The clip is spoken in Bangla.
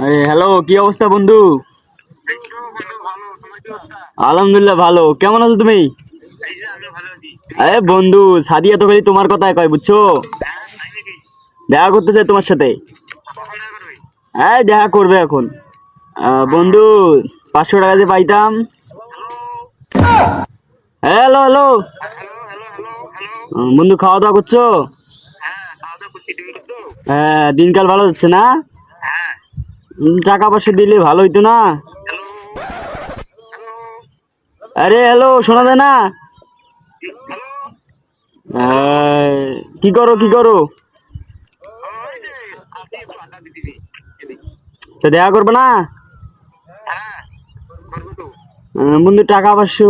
আরে হ্যালো, কি অবস্থা বন্ধু? আলহামদুলিল্লাহ ভালো। কেমন আছো তুমি? আরে বন্ধু, সাদিয়া তো খালি তোমার কথাই কয়, বুঝছো? দেখা করতে চাই তোমার সাথে। হ্যাঁ, দেখা করবে এখন। বন্ধু, 500 টাকা দিয়ে পাইতাম। Hello hello. বন্ধু, খাওয়া দাওয়া করছো? হ্যাঁ, দিনকাল ভালো যাচ্ছে না? টাকা পয়সা দিলে ভালো হইতো না? আরে হ্যালো, শোনা যায় না? কি করো কি করো? তো দেখা করবে না? বন্ধু, টাকা পয়সা